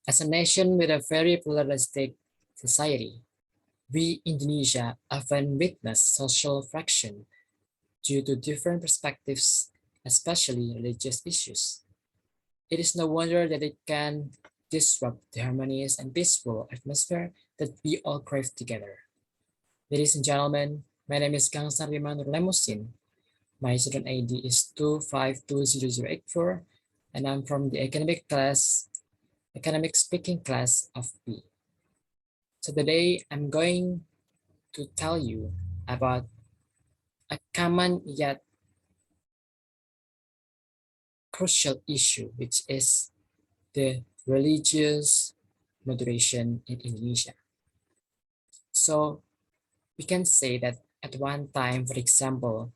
As a nation with a very pluralistic society, we Indonesia often witness social friction due to different perspectives, especially religious issues. It is no wonder that it can disrupt the harmonious and peaceful atmosphere that we all crave together. Ladies and gentlemen, my name is Gangsar Bima Lemoucyn. My student ID is 2520084, and I'm from the academic speaking class of B. So today I'm going to tell you about a common yet crucial issue, which is the religious moderation in Indonesia. So we can say that at one time, for example,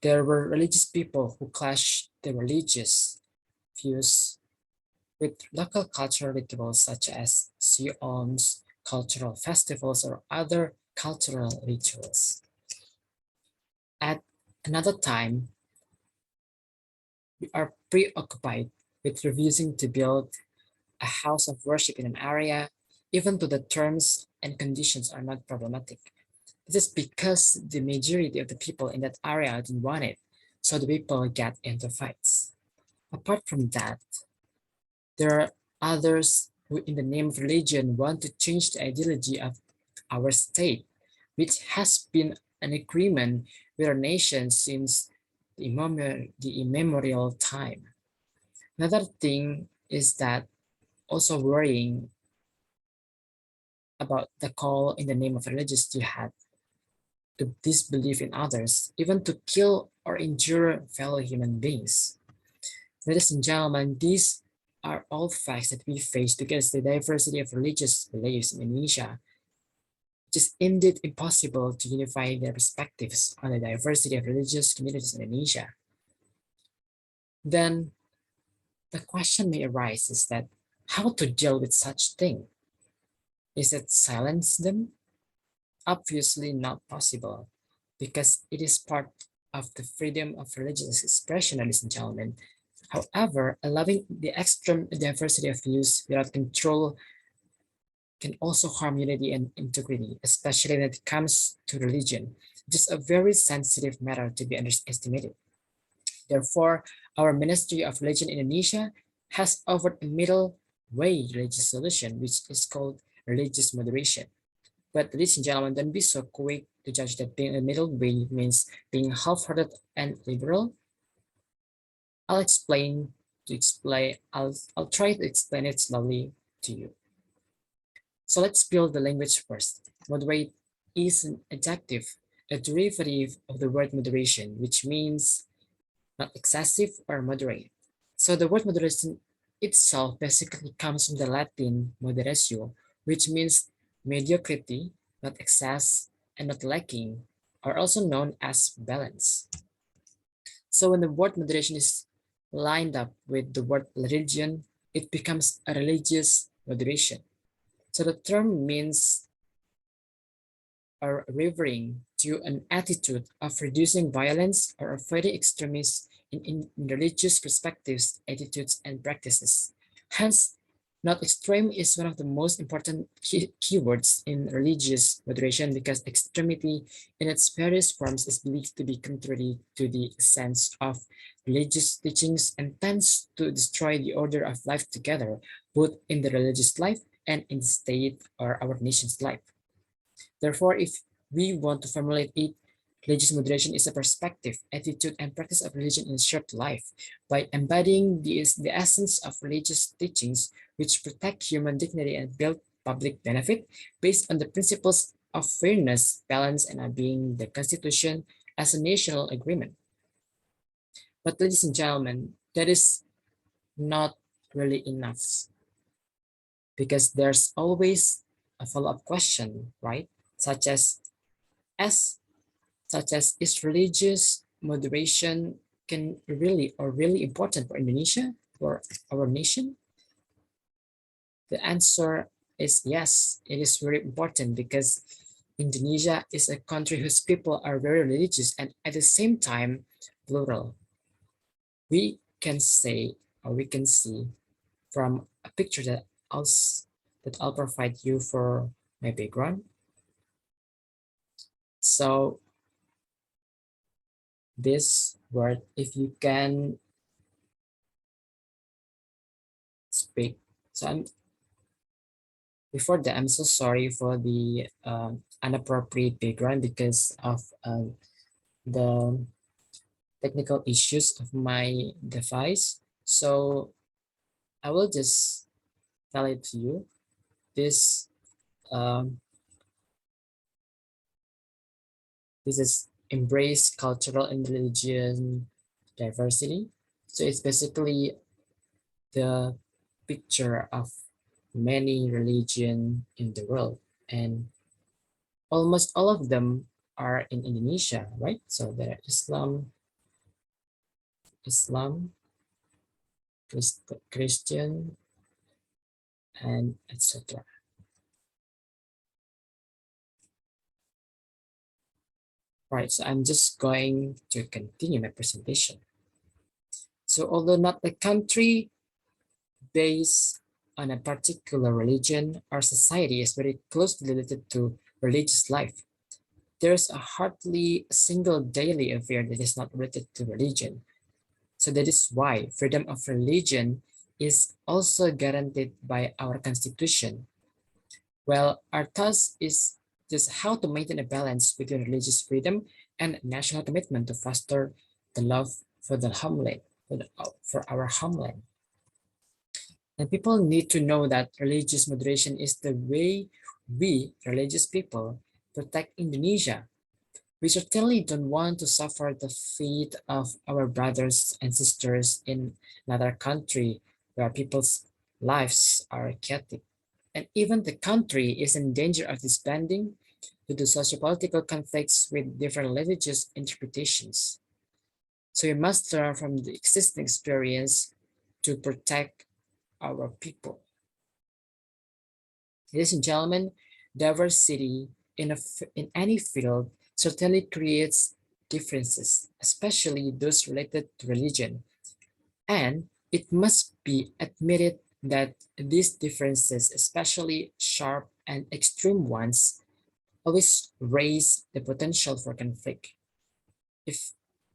there were religious people who clashed their religious views with local cultural rituals such as sions, cultural festivals, or other cultural rituals. At another time, we are preoccupied with refusing to build a house of worship in an area, even though the terms and conditions are not problematic. This is because the majority of the people in that area didn't want it, so the people get into fights. Apart from that, there are others who, in the name of religion, want to change the ideology of our state, which has been an agreement with our nation since the immemorial time. Another thing is that also worrying about the call in the name of religious jihad to disbelieve in others, even to kill or injure fellow human beings. Ladies and gentlemen, these are all facts that we face against the diversity of religious beliefs in Indonesia. It is indeed impossible to unify their perspectives on the diversity of religious communities in Indonesia. Then the question may arise is that how to deal with such thing? Is it silence them? Obviously not possible, because it is part of the freedom of religious expression, ladies and gentlemen. However, allowing the extreme diversity of views without control can also harm unity and integrity, especially when it comes to religion, which is a very sensitive matter to be underestimated. Therefore, our Ministry of Religion in Indonesia has offered a middle way religious solution, which is called religious moderation. But ladies and gentlemen, don't be so quick to judge that being a middle way means being half-hearted and liberal. I'll try to explain it slowly to you. So let's build the language first. Moderate is an adjective, a derivative of the word moderation, which means not excessive or moderate. So the word moderation itself basically comes from the Latin moderatio, which means mediocrity, not excess, and not lacking, are also known as balance. So when the word moderation is lined up with the word religion, it becomes a religious moderation. So the term means referring to an attitude of reducing violence or avoiding extremism in religious perspectives, attitudes, and practices. Hence, not extreme is one of the most important keywords in religious moderation, because extremity in its various forms is believed to be contrary to the sense of religious teachings and tends to destroy the order of life together, both in the religious life and in the state or our nation's life. Therefore, if we want to formulate it, religious moderation is a perspective, attitude, and practice of religion in shared life. By embodying the essence of religious teachings, which protect human dignity and build public benefit, based on the principles of fairness, balance, and obeying the Constitution as a national agreement. But ladies and gentlemen, that is not really enough, because there's always a follow-up question, right? Such as is religious moderation really important for Indonesia, for our nation? The answer is yes, it is very important, because Indonesia is a country whose people are very religious and at the same time plural. We can say, or we can see from a picture that I'll provide you for my background. So this word, if you can speak. So before that, I'm so sorry for the inappropriate background because of the technical issues of my device. So I will just tell it to you. This um, this is embrace cultural and religion diversity. So it's basically the picture of many religion in the world, and almost all of them are in Indonesia, right? So there are Islam, Christian, and etc. Right, so I'm just going to continue my presentation. So although not a country based on a particular religion, our society is very closely related to religious life. There's a hardly single daily affair that is not related to religion. So that is why freedom of religion is also guaranteed by our constitution. Well, our task is just how to maintain a balance between religious freedom and national commitment to foster the love for the homeland, for our homeland. And people need to know that religious moderation is the way we, religious people, protect Indonesia. We certainly don't want to suffer the fate of our brothers and sisters in another country where people's lives are chaotic. And even the country is in danger of disbanding due to sociopolitical conflicts with different religious interpretations. So we must learn from the existing experience to protect our people. Ladies and gentlemen, diversity in any field certainly creates differences, especially those related to religion. And it must be admitted that these differences, especially sharp and extreme ones, always raise the potential for conflict. If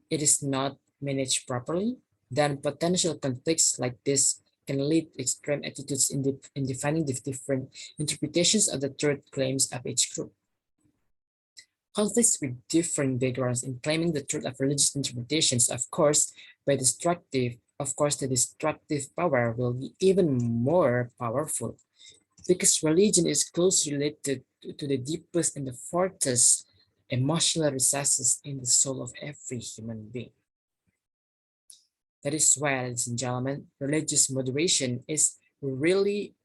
it is not managed properly, then potential conflicts like this can lead to extreme attitudes in defining the different interpretations of the truth claims of each group. Conflicts with different backgrounds in claiming the truth of religious interpretations, the destructive power will be even more powerful because religion is closely related to the deepest and the farthest emotional recesses in the soul of every human being. That is why, ladies and gentlemen, religious moderation is really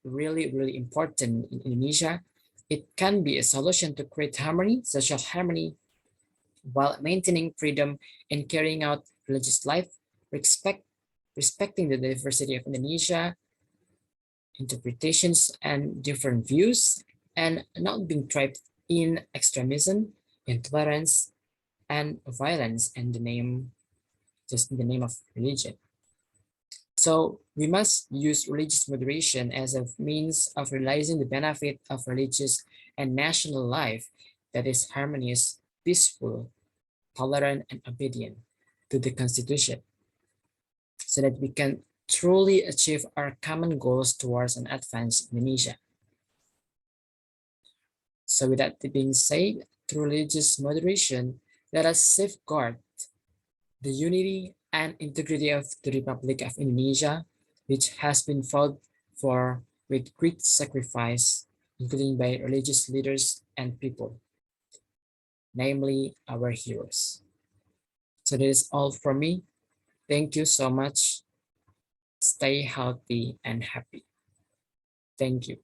important in Indonesia. It can be a solution to create harmony, social harmony, while maintaining freedom and carrying out religious life, respecting the diversity of Indonesia, interpretations and different views, and not being trapped in extremism, intolerance, and violence in the name, just in the name of religion. So we must use religious moderation as a means of realizing the benefit of religious and national life that is harmonious, peaceful, tolerant, and obedient to the Constitution, so that we can truly achieve our common goals towards an advanced Indonesia. So with that being said, through religious moderation, let us safeguard the unity and integrity of the Republic of Indonesia, which has been fought for with great sacrifice, including by religious leaders and people, namely our heroes. So that is all from me. Thank you so much. Stay healthy and happy. Thank you.